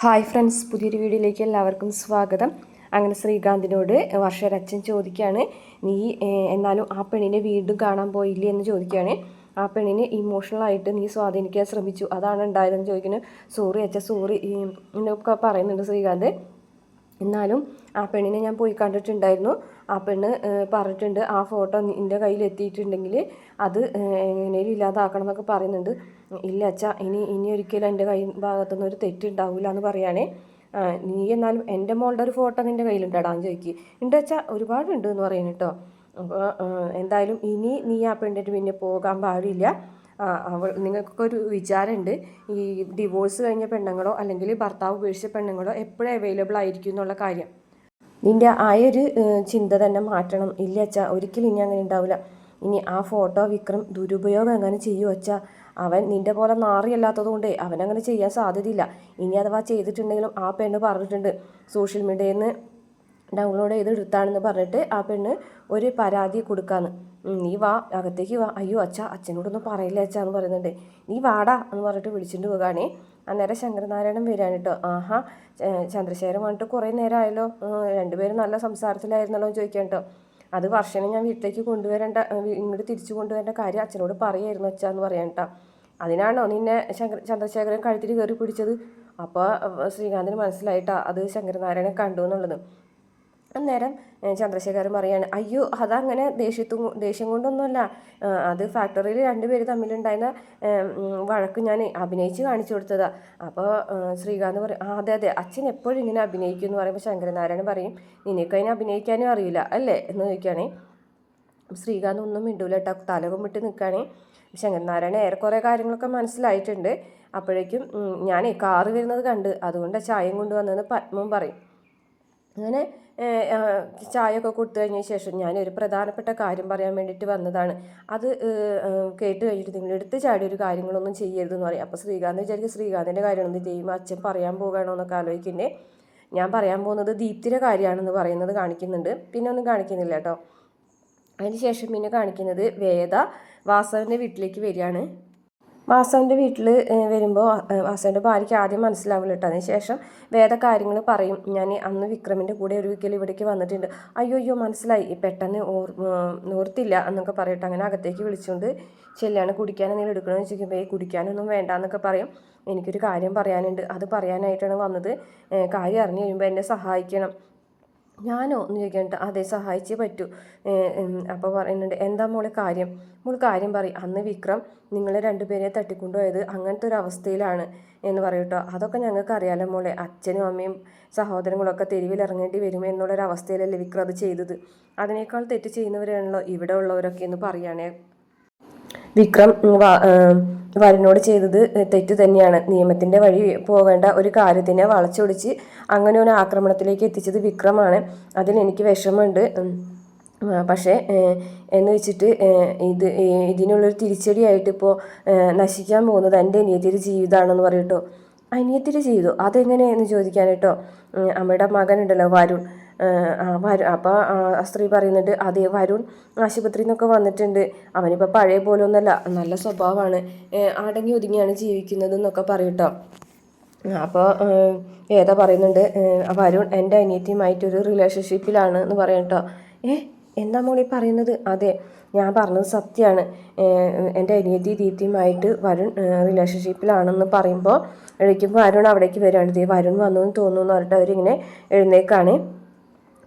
Hi friends, പുതിയൊരു വീഡിയോയിലേക്ക് എല്ലാവർക്കും സ്വാഗതം. അങ്ങനെ ശ്രീകാന്തിനോട് വർഷയുടെ അച്ഛൻ ചോദിക്കുകയാണ്, നീ എന്നാലും ആ പെണ്ണിനെ വീണ്ടും കാണാൻ പോയില്ലേ എന്ന് ചോദിക്കുകയാണ്. ആ പെണ്ണിനെ ഇമോഷണലായിട്ട് നീ സ്വാധീനിക്കാൻ ശ്രമിച്ചു, അതാണ് ഉണ്ടായതെന്ന് ചോദിക്കുന്നത്. സോറി അച്ഛ, സോറി എന്നൊക്കെ പറയുന്നുണ്ട് ശ്രീകാന്ത്. എന്നാലും ആ പെണ്ണിനെ ഞാൻ പോയി കണ്ടിട്ടുണ്ടായിരുന്നു. ആ പെണ്ണ് പറഞ്ഞിട്ടുണ്ട് ആ ഫോട്ടോ നിൻ്റെ കയ്യിൽ എത്തിയിട്ടുണ്ടെങ്കിൽ അത് എങ്ങനെയും ഇല്ലാതാക്കണം എന്നൊക്കെ പറയുന്നുണ്ട്. ഇല്ല അച്ഛാ, ഇനി ഒരിക്കലും എൻ്റെ ഭാഗത്തുനിന്ന് ഒരു തെറ്റുണ്ടാവില്ല എന്ന് പറയുകയാണേ. നീ എന്നാലും എൻ്റെ മോളുടെ ഒരു ഫോട്ടോ നിൻ്റെ കയ്യിലുണ്ടാടാന്ന് ചോദിക്കുക. ഉണ്ട് അച്ഛാ, ഒരുപാടുണ്ട് എന്ന് പറയുന്നു കേട്ടോ. അപ്പോൾ എന്തായാലും ഇനി നീ ആ പെണ്ണിൻ്റെ പിന്നെ പോകാൻ പാടില്ല. നിങ്ങൾക്കൊക്കെ ഒരു വിചാരമുണ്ട്, ഈ ഡിവോഴ്സ് കഴിഞ്ഞ പെണ്ണുങ്ങളോ അല്ലെങ്കിൽ ഭർത്താവ് ഉപേക്ഷിച്ച പെണ്ണുങ്ങളോ എപ്പോഴും അവൈലബിൾ ആയിരിക്കും എന്നുള്ള കാര്യം. നിൻ്റെ ആയൊരു ചിന്ത തന്നെ മാറ്റണം. ഇല്ല അച്ഛാ, ഒരിക്കലും ഇനി അങ്ങനെ ഉണ്ടാവില്ല. ഇനി ആ ഫോട്ടോ വിക്രം ദുരുപയോഗം എങ്ങനെ ചെയ്യുമോ അച്ഛാ? അവൻ നിൻ്റെ പോലെ നാറിയല്ലാത്തത് കൊണ്ടേ അവനങ്ങനെ ചെയ്യാൻ സാധ്യതയില്ല. ഇനി അഥവാ ചെയ്തിട്ടുണ്ടെങ്കിലും ആ പെണ്ണ് പറഞ്ഞിട്ടുണ്ട് സോഷ്യൽ മീഡിയയിൽ നിന്ന് ഡൗൺലോഡ് ചെയ്ത് എടുത്താണെന്ന് പറഞ്ഞിട്ട് ആ പെണ്ണ് ഒരു പരാതി കൊടുക്കാന്ന്. നീ വാ, അകത്തേക്ക് വാ. അയ്യോ അച്ഛാ, അച്ഛനോടൊന്നും പറയില്ല അച്ഛാ എന്ന് പറയുന്നുണ്ട്. നീ വാടാ എന്ന് പറഞ്ഞിട്ട് വിളിച്ചിട്ട് പോകാണേ. അന്നേരം ശങ്കരനാരായണൻ വരികയാണ് കേട്ടോ. ആഹാ, ചന്ദ്രശേഖരൻ വന്നിട്ട് കുറേ നേരമായല്ലോ, രണ്ടുപേരും നല്ല സംസാരത്തിലായിരുന്നല്ലോ എന്ന് ചോദിക്കാൻ കേട്ടോ. അത് വർഷനെ ഞാൻ വീട്ടിലേക്ക് കൊണ്ടുവരേണ്ട, ഇങ്ങോട്ട് തിരിച്ചു കൊണ്ടുവരേണ്ട കാര്യം അച്ഛനോട് പറയായിരുന്നു അച്ഛാ എന്ന് പറയാൻ കേട്ടോ. അതിനാണോ നിന്നെ ചന്ദ്രശേഖരൻ കഴുത്തിൽ കയറി പിടിച്ചത്? അപ്പോൾ ശ്രീകാന്തിന് മനസ്സിലായിട്ടാ അത് ശങ്കരനാരായണനെ കണ്ടു എന്നുള്ളത്. അന്നേരം ചന്ദ്രശേഖരൻ പറയാണ്, അയ്യോ അതങ്ങനെ ദേഷ്യം കൊണ്ടൊന്നുമല്ല, അത് ഫാക്ടറിയിൽ രണ്ടുപേര് തമ്മിലുണ്ടായിരുന്ന വഴക്ക് ഞാൻ അഭിനയിച്ച് കാണിച്ചു കൊടുത്തതാ. അപ്പോൾ ശ്രീകാന്ത് പറയും, അതെ അതെ, അച്ഛൻ എപ്പോഴും ഇങ്ങനെ അഭിനയിക്കും എന്ന് പറയുമ്പോൾ ശങ്കരനാരായണൻ പറയും, നിനക്ക് അതിനെ അഭിനയിക്കാനും അറിയില്ല അല്ലേ എന്ന് ചോദിക്കുകയാണേ. ശ്രീകാന്ത് ഒന്നും മിണ്ടൂല കേട്ടോ, തലകുമ്പിട്ട് നിൽക്കുകയാണേ. ശങ്കരനാരായണൻ ഏറെക്കുറെ കാര്യങ്ങളൊക്കെ മനസ്സിലായിട്ടുണ്ട്. അപ്പോഴേക്കും ഞാൻ കാറ് വരുന്നത് കണ്ട്, അതുകൊണ്ട് ചായയും കൊണ്ടുവന്നതെന്ന് പത്മം പറയും. അങ്ങനെ ചായയൊക്കെ കൊടുത്തു കഴിഞ്ഞ ശേഷം ഞാനൊരു പ്രധാനപ്പെട്ട കാര്യം പറയാൻ വേണ്ടിയിട്ട് വന്നതാണ്, അത് കേട്ട് കഴിഞ്ഞിട്ട് നിങ്ങൾ എടുത്ത് ചാടി ഒരു കാര്യങ്ങളൊന്നും ചെയ്യരുതെന്ന് പറയും. അപ്പോൾ ശ്രീകാന്ത് വിചാരിക്കും ശ്രീകാന്തിൻ്റെ കാര്യമൊന്നും ചെയ്യുമ്പോൾ അച്ഛൻ പറയാൻ പോകണോ എന്നൊക്കെ ആലോചിക്കുന്നേ. ഞാൻ പറയാൻ പോകുന്നത് ദീപ്തിയുടെ കാര്യമാണെന്ന് പറയുന്നത് കാണിക്കുന്നുണ്ട്, പിന്നെ ഒന്നും കാണിക്കുന്നില്ല കേട്ടോ. അതിന് ശേഷം പിന്നെ കാണിക്കുന്നത് വേദ വാസവൻ്റെ വീട്ടിലേക്ക് വരികയാണ്. വാസവൻ്റെ വീട്ടിൽ വരുമ്പോൾ വാസവൻ്റെ ഭാര്യയ്ക്ക് ആദ്യം മനസ്സിലാവില്ല കേട്ടോ. അതിന് ശേഷം വേദ കാര്യങ്ങൾ പറയും. ഞാൻ അന്ന് വിക്രമിൻ്റെ കൂടെ ഒരു വീക്കിൽ ഇവിടേക്ക് വന്നിട്ടുണ്ട്. അയ്യോ മനസ്സിലായി, പെട്ടെന്ന് ഓർത്തില്ല എന്നൊക്കെ പറയട്ടെ. അങ്ങനെ അകത്തേക്ക് വിളിച്ചുകൊണ്ട് ചെല്ലാണ്. കുടിക്കാൻ എന്തെങ്കിലും എടുക്കണമെന്ന് ചോദിക്കുമ്പോൾ കുടിക്കാനൊന്നും വേണ്ട എന്നൊക്കെ പറയും. എനിക്കൊരു കാര്യം പറയാനുണ്ട്, അത് പറയാനായിട്ടാണ് വന്നത്, കാര്യം അറിഞ്ഞു കഴിയുമ്പോൾ എന്നെ സഹായിക്കണം. ഞാനോ എന്ന് ചോദിക്കാനിട്ട്, അതെ സഹായിച്ചേ പറ്റൂ. അപ്പോൾ പറയുന്നുണ്ട്, എന്താ മോളെ കാര്യം? മോൾ കാര്യം പറയും. അന്ന് വിക്രം നിങ്ങൾ രണ്ടുപേരെ തട്ടിക്കൊണ്ടുപോയത് അങ്ങനത്തെ ഒരു അവസ്ഥയിലാണ് എന്ന് പറയൂട്ടോ. അതൊക്കെ ഞങ്ങൾക്ക് അറിയാലോ മോളെ, അച്ഛനും അമ്മയും സഹോദരങ്ങളൊക്കെ തെരുവിലിറങ്ങേണ്ടി വരും എന്നുള്ളൊരവസ്ഥയിലല്ലേ വിക്രം അത് ചെയ്തത്. അതിനേക്കാൾ തെറ്റ് ചെയ്യുന്നവരാണല്ലോ ഇവിടെ ഉള്ളവരൊക്കെ എന്ന് പറയുകയാണേ. വിക്രം വരുണിനോട് ചെയ്തത് തെറ്റ് തന്നെയാണ്. നിയമത്തിൻ്റെ വഴി പോകേണ്ട ഒരു കാര്യത്തിനെ വളച്ചൊടിച്ച് അങ്ങനെ ഒരു ആക്രമണത്തിലേക്ക് എത്തിച്ചത് വിക്രമാണ്. അതിലെനിക്ക് വിഷമമുണ്ട്. പക്ഷേ എന്ന് വെച്ചിട്ട് ഇതിനുള്ളൊരു തിരിച്ചടിയായിട്ട് ഇപ്പോൾ നശിക്കാൻ പോകുന്നത് എൻ്റെ അനിയത്തിയുടെ ജീവിതമാണെന്ന് പറയൂട്ടോ. അനിയത്തിയുടെ ജീവിതം അതെങ്ങനെയെന്ന് ചോദിക്കാൻ കേട്ടോ. അമ്മയുടെ മകനുണ്ടല്ലോ വരുൺ, അപ്പോൾ ആ സ്ത്രീ പറയുന്നുണ്ട്, അതേ വരുൺ ആശുപത്രിയിൽ നിന്നൊക്കെ വന്നിട്ടുണ്ട്, അവനിപ്പോൾ പഴയ പോലെ ഒന്നല്ല, നല്ല സ്വഭാവമാണ്, അടങ്ങി ഒതുങ്ങിയാണ് ജീവിക്കുന്നത് എന്നൊക്കെ പറയൂട്ടോ. അപ്പോൾ ഏതാ പറയുന്നുണ്ട്, വരുൺ എൻ്റെ അനിയത്തിയുമായിട്ടൊരു റിലേഷൻഷിപ്പിലാണ് എന്ന് പറയാം കേട്ടോ. എന്താ മോളി പറയുന്നത്? അതെ, ഞാൻ പറഞ്ഞത് സത്യമാണ്, എൻ്റെ അനിയത്തി ദീപ്തിയുമായിട്ട് വരുൺ റിലേഷൻഷിപ്പിലാണെന്ന് പറയുമ്പോൾ വരുൺ അവിടേക്ക് വരികയാണ്. വരുൺ വന്നു എന്ന് തോന്നുന്നു എന്ന് പറഞ്ഞിട്ട് അവരിങ്ങനെ എഴുന്നേക്കാണ്.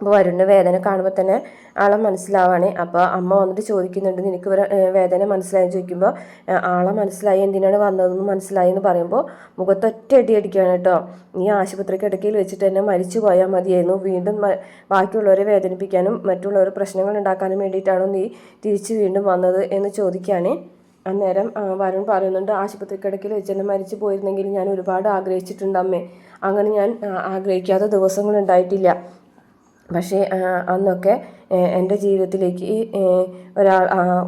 അപ്പോൾ വരുണിൻ്റെ വേദന കാണുമ്പോൾ തന്നെ ആളെ മനസ്സിലാവാണ്. അപ്പോൾ അമ്മ വന്നിട്ട് ചോദിക്കുന്നുണ്ട്, നിനക്ക് വേദന മനസ്സിലായി ചോദിക്കുമ്പോൾ ആളെ മനസ്സിലായി, എന്തിനാണ് വന്നതെന്ന് മനസ്സിലായി എന്ന് പറയുമ്പോൾ മുഖത്തൊറ്റ അടി അടിക്കുകയാണ് കേട്ടോ. നീ ആശുപത്രി കിടക്കയിൽ വെച്ചിട്ട് തന്നെ മരിച്ചു പോയാൽ മതിയായിരുന്നു, വീണ്ടും ബാക്കിയുള്ളവരെ വേദനിപ്പിക്കാനും മറ്റുള്ളവർ പ്രശ്നങ്ങൾ ഉണ്ടാക്കാനും വേണ്ടിയിട്ടാണോ നീ തിരിച്ച് വീണ്ടും വന്നത് എന്ന് ചോദിക്കുകയാണ്. അന്നേരം വരുൺ പറയുന്നുണ്ട്, ആശുപത്രി കിടക്കയിൽ വെച്ച് തന്നെ മരിച്ചു പോയിരുന്നെങ്കിൽ ഞാൻ ഒരുപാട് ആഗ്രഹിച്ചിട്ടുണ്ട് അമ്മേ, അങ്ങനെ ഞാൻ ആഗ്രഹിക്കാത്ത ദിവസങ്ങളുണ്ടായിട്ടില്ല. പക്ഷേ അന്നൊക്കെ എൻ്റെ ജീവിതത്തിലേക്ക്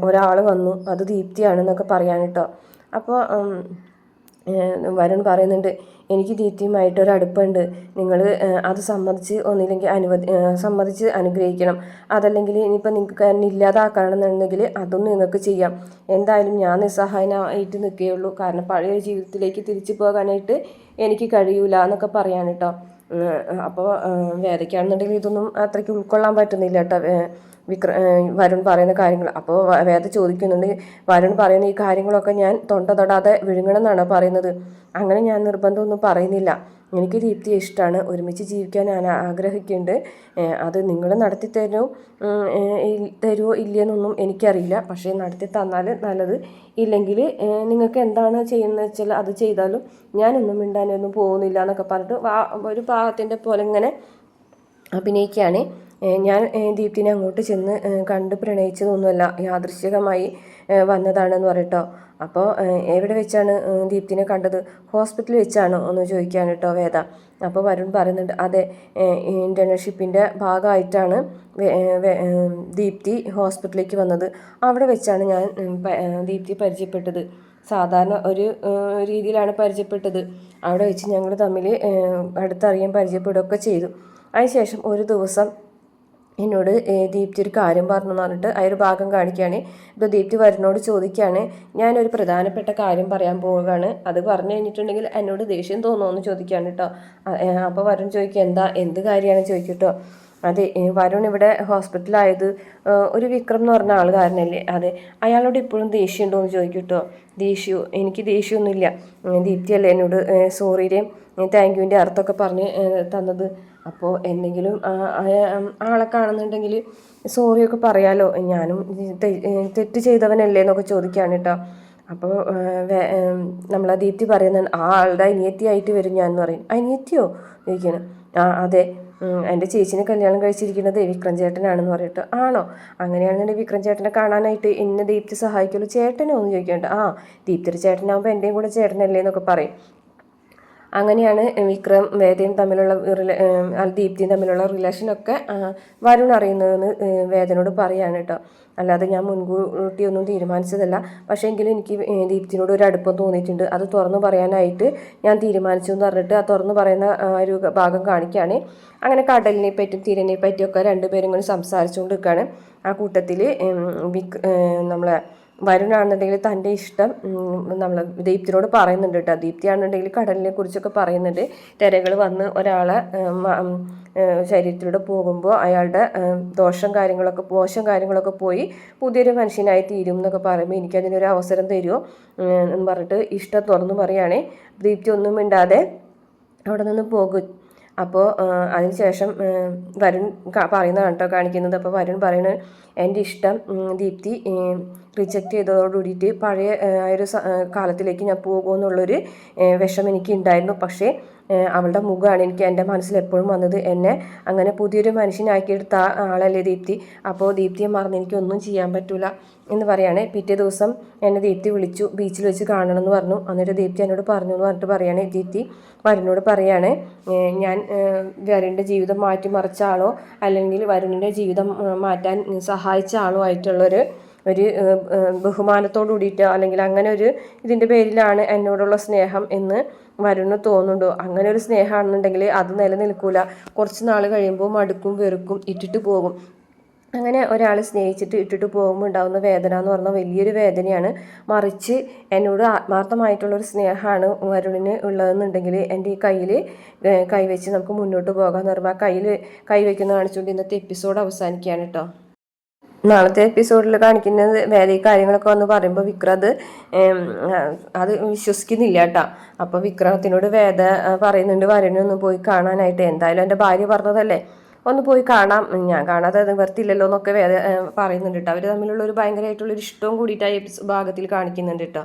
ഒരാൾ വന്നു, അത് ദീപ്തിയാണെന്നൊക്കെ പറയാൻ കേട്ടോ. അപ്പോൾ വരുൺ പറയുന്നുണ്ട്, എനിക്ക് ദീപ്തിയുമായിട്ടൊരടുപ്പുണ്ട്, നിങ്ങൾ അത് സമ്മതിച്ച് അനുഗ്രഹിക്കണം. അതല്ലെങ്കിൽ ഇനിയിപ്പോൾ നിങ്ങൾക്ക് എന്നെ ഇല്ലാതാക്കണമെന്നുണ്ടെങ്കിൽ അതൊന്നും നിങ്ങൾക്ക് ചെയ്യാം. എന്തായാലും ഞാൻ നിസ്സഹായനായിട്ട് നിൽക്കുകയുള്ളൂ. കാരണം പഴയ ജീവിതത്തിലേക്ക് തിരിച്ചു പോകാനായിട്ട് എനിക്ക് കഴിയൂല എന്നൊക്കെ പറയാൻ കേട്ടോ. അപ്പോൾ വേദയ്ക്കാണെന്നുണ്ടെങ്കിൽ ഇതൊന്നും അത്രയ്ക്ക് ഉൾക്കൊള്ളാൻ പറ്റുന്നില്ല കേട്ടോ, വരുൺ പറയുന്ന കാര്യങ്ങൾ. അപ്പോൾ വേദ ചോദിക്കുന്നുണ്ട്, വരുൺ പറയുന്ന ഈ കാര്യങ്ങളൊക്കെ ഞാൻ തൊണ്ട തൊടാതെ വിഴുങ്ങണം എന്നാണ് പറയുന്നത്. അങ്ങനെ ഞാൻ നിർബന്ധമൊന്നും പറയുന്നില്ല. എനിക്ക് ദീപ്തിയെ ഇഷ്ടമാണ്, ഒരുമിച്ച് ജീവിക്കാൻ ഞാൻ ആഗ്രഹിക്കുന്നുണ്ട്. അത് നിങ്ങൾ നടത്തി തരുമോ ഇല്ലയെന്നൊന്നും എനിക്കറിയില്ല. പക്ഷേ നടത്തി തന്നാൽ നല്ലത്, ഇല്ലെങ്കിൽ നിങ്ങൾക്ക് എന്താണ് ചെയ്യുന്നത് വെച്ചാൽ അത് ചെയ്താലും ഞാനൊന്നും മിണ്ടാനൊന്നും പോകുന്നില്ല എന്നൊക്കെ പറഞ്ഞിട്ട് ഒരു പാവത്തിൻ്റെ പോലെ ഇങ്ങനെ അഭിനയിക്കുകയാണ്. ഞാൻ ദീപ്തിനെ അങ്ങോട്ട് ചെന്ന് കണ്ട് പ്രണയിച്ചതൊന്നുമല്ല, യാദൃശ്ചികമായി വന്നതാണെന്ന് പറയട്ടോ. അപ്പോൾ എവിടെ വെച്ചാണ് ദീപ്തിനെ കണ്ടത്? ഹോസ്പിറ്റലിൽ വെച്ചാണോ എന്ന് ചോദിക്കുകയാണ് കേട്ടോ വേദ. അപ്പോൾ വരുൺ പറയുന്നുണ്ട്, അതെ, ഇൻറ്റേൺഷിപ്പിൻ്റെ ഭാഗമായിട്ടാണ് ദീപ്തി ഹോസ്പിറ്റലിലേക്ക് വന്നത്. അവിടെ വെച്ചാണ് ഞാൻ ദീപ്തി പരിചയപ്പെട്ടത്. സാധാരണ ഒരു രീതിയിലാണ് പരിചയപ്പെട്ടത്. അവിടെ വെച്ച് ഞങ്ങൾ തമ്മിൽ അടുത്തറിയാൻ പരിചയപ്പെടുകയൊക്കെ ചെയ്തു. അതിനുശേഷം ഒരു ദിവസം എന്നോട് ദീപ്തി ഒരു കാര്യം പറഞ്ഞു പറഞ്ഞിട്ട് ആ ഒരു ഭാഗം കാണിക്കുകയാണ്. ഇപ്പോൾ ദീപ്തി വരുണോട് ചോദിക്കുകയാണ്, ഞാനൊരു പ്രധാനപ്പെട്ട കാര്യം പറയാൻ പോവുകയാണ്, അത് പറഞ്ഞു കഴിഞ്ഞിട്ടുണ്ടെങ്കിൽ എന്നോട് ദേഷ്യം തോന്നുമെന്ന് ചോദിക്കുകയാണ് കേട്ടോ. അപ്പോൾ വരുൺ ചോദിക്കുക, എന്ത് കാര്യമാണ് ചോദിക്കട്ടോ. അതെ, വരുൺ ഇവിടെ ഹോസ്പിറ്റലായത് ഒരു വിക്രം എന്ന് പറഞ്ഞ ആൾ കാരണമല്ലേ? അതെ, അയാളോട് ഇപ്പോഴും ദേഷ്യം ഉണ്ടോ എന്ന് ചോദിക്കട്ടോ. എനിക്ക് ദേഷ്യമൊന്നുമില്ല, ദീപ്തിയല്ലേ എന്നോട് സോറിയുടെയും താങ്ക് യുവിൻ്റെ അർത്ഥമൊക്കെ പറഞ്ഞ് തന്നത്. അപ്പോൾ എന്തെങ്കിലും ആളെ കാണുന്നുണ്ടെങ്കിൽ സോറിയൊക്കെ പറയാലോ, ഞാനും തെറ്റ് ചെയ്തവനല്ലേ എന്നൊക്കെ ചോദിക്കുകയാണ് കേട്ടോ. അപ്പോൾ നമ്മളെ ദീപ്തി പറയുന്നത്, ആ ആളുടെ അനിയത്തിയായിട്ട് വരും ഞാൻ എന്ന് പറയും. അനിയത്തിയോ ചോദിക്കണം. അതെ, എൻ്റെ ചേച്ചിനെ കല്യാണം കഴിച്ചിരിക്കുന്നത് വിക്രം ചേട്ടനാണെന്ന് പറയട്ടോ. ആണോ? അങ്ങനെയാണെന്നുണ്ടെങ്കിൽ വിക്രം ചേട്ടനെ കാണാനായിട്ട് എന്നെ ദീപ്തി സഹായിക്കുള്ളൂ. ചേട്ടനോ എന്ന് ചോദിക്കേണ്ട. ദീപ്തിയുടെ ചേട്ടനാകുമ്പോൾ എൻ്റെയും കൂടെ ചേട്ടനല്ലേ എന്നൊക്കെ പറയും. അങ്ങനെയാണ് വിക്രം വേദയും തമ്മിലുള്ള ദീപ്തിയും തമ്മിലുള്ള റിലേഷനൊക്കെ വരുൺ അറിയുന്നതെന്ന് വേദനോട് പറയാണ് കേട്ടോ. അല്ലാതെ ഞാൻ മുൻകൂട്ടിയൊന്നും തീരുമാനിച്ചതല്ല. പക്ഷേ എങ്കിലും എനിക്ക് ദീപ്തിനോട് ഒരു അടുപ്പം തോന്നിയിട്ടുണ്ട്. അത് തുറന്നു പറയാനായിട്ട് ഞാൻ തീരുമാനിച്ചു എന്ന് പറഞ്ഞിട്ട് ആ തുറന്നു പറയുന്ന ഒരു ഭാഗം കാണിക്കുകയാണ്. അങ്ങനെ കടലിനെ പറ്റിയും തീരനെ പറ്റിയൊക്കെ രണ്ടുപേരും കൂടി സംസാരിച്ചുകൊണ്ട് നിൽക്കുകയാണ്. ആ കൂട്ടത്തിൽ നമ്മളെ വരുണാണെന്നുണ്ടെങ്കിൽ തൻ്റെ ഇഷ്ടം നമ്മൾ ദീപ്തിനോട് പറയുന്നുണ്ട് കേട്ടോ. ദീപ്തിയാണെന്നുണ്ടെങ്കിൽ കടലിനെ കുറിച്ചൊക്കെ പറയുന്നുണ്ട്. തിരകൾ വന്ന് ഒരാളെ ശരീരത്തിലൂടെ പോകുമ്പോൾ അയാളുടെ മോശം കാര്യങ്ങളൊക്കെ പോയി പുതിയൊരു മനുഷ്യനായി തീരും എന്നൊക്കെ പറയുമ്പോൾ എനിക്കതിനൊരു അവസരം തരുമോ എന്ന് പറഞ്ഞിട്ട് ഇഷ്ടം തുറന്നു പറയുകയാണേ. ദീപ്തി ഒന്നും മിണ്ടാതെ അവിടെ നിന്ന് പോകും. അപ്പോൾ അതിനുശേഷം വരുൺ പറയുന്നതാണ് കേട്ടോ കാണിക്കുന്നത്. അപ്പോൾ വരുൺ പറയുന്നത്, എൻ്റെ ഇഷ്ടം ദീപ്തി റിജക്റ്റ് ചെയ്തതോടുകൂടിയിട്ട് പഴയ ഒരു കാലത്തിലേക്ക് ഞാൻ പോകുമെന്നുള്ളൊരു വിഷമം എനിക്ക് ഉണ്ടായിരുന്നു. പക്ഷേ അവളുടെ മുഖമാണ് എനിക്ക് എൻ്റെ മനസ്സിൽ എപ്പോഴും വന്നത്. എന്നെ അങ്ങനെ പുതിയൊരു മനുഷ്യനാക്കിയെടുത്ത ആളല്ലേ ദീപ്തി. അപ്പോൾ ദീപ്തിയെ മറന്ന് എനിക്കൊന്നും ചെയ്യാൻ പറ്റില്ല എന്ന് പറയാണ്. പിറ്റേ ദിവസം എന്നെ ദീപ്തി വിളിച്ചു, ബീച്ചിൽ വെച്ച് കാണണം എന്ന് പറഞ്ഞു. എന്നിട്ട് ദീപ്തി എന്നോട് പറഞ്ഞു എന്ന് പറഞ്ഞിട്ട് പറയാണ്. ദീപ്തി വരുണിനോട് പറയാണ്, ഞാൻ വരുണിൻ്റെ ജീവിതം മാറ്റിമറിച്ച ആളോ അല്ലെങ്കിൽ വരുണിൻ്റെ ജീവിതം മാറ്റാൻ സഹായിച്ച ആളോ ആയിട്ടുള്ളൊരു ബഹുമാനത്തോടു കൂടിയിട്ടോ അല്ലെങ്കിൽ അങ്ങനെ ഒരു ഇതിൻ്റെ പേരിലാണ് എന്നോടുള്ള സ്നേഹം എന്ന് വരുണ് തോന്നുന്നുണ്ടോ? അങ്ങനെ ഒരു സ്നേഹമാണെന്നുണ്ടെങ്കിൽ അത് നിലനിൽക്കില്ല. കുറച്ച് നാൾ കഴിയുമ്പോൾ മടുക്കും, വെറുക്കും, ഇട്ടിട്ട് പോകും. അങ്ങനെ ഒരാൾ സ്നേഹിച്ചിട്ട് ഇട്ടിട്ട് പോകുമ്പോൾ ഉണ്ടാകുന്ന വേദന എന്ന് പറഞ്ഞാൽ വലിയൊരു വേദനയാണ്. മറിച്ച് എന്നോട് ആത്മാർത്ഥമായിട്ടുള്ളൊരു സ്നേഹമാണ് വരുണിന് ഉള്ളതെന്നുണ്ടെങ്കിൽ എൻ്റെ ഈ കയ്യിൽ കൈവച്ച് നമുക്ക് മുന്നോട്ട് പോകാമെന്ന് പറയുമ്പോൾ ആ കയ്യിൽ കൈവയ്ക്കുന്ന കാണിച്ചുകൊണ്ട് ഇന്നത്തെ എപ്പിസോഡ് അവസാനിക്കുകയാണ് കേട്ടോ. നാളത്തെ എപ്പിസോഡിൽ കാണിക്കുന്നത് വേറെ ഈ കാര്യങ്ങളൊക്കെ വന്ന് പറയുമ്പോൾ വിക്രം അത് വിശ്വസിക്കുന്നില്ല കേട്ടോ. അപ്പോൾ വിക്രമത്തിനോട് വേദ പറയുന്നുണ്ട് വരുണിനെ ഒന്ന് പോയി കാണാനായിട്ട്. എന്തായാലും എൻ്റെ ഭാര്യ പറഞ്ഞതല്ലേ, ഒന്ന് പോയി കാണാം, ഞാൻ കാണാതെ നിവർത്തില്ലല്ലോ എന്നൊക്കെ വേദ പറയുന്നുണ്ട് കേട്ടോ. അവർ തമ്മിലുള്ള ഒരു ഭയങ്കരമായിട്ടുള്ളൊരു ഇഷ്ടവും കൂടിയിട്ട് ആ ഭാഗത്തിൽ കാണിക്കുന്നുണ്ട് കേട്ടോ.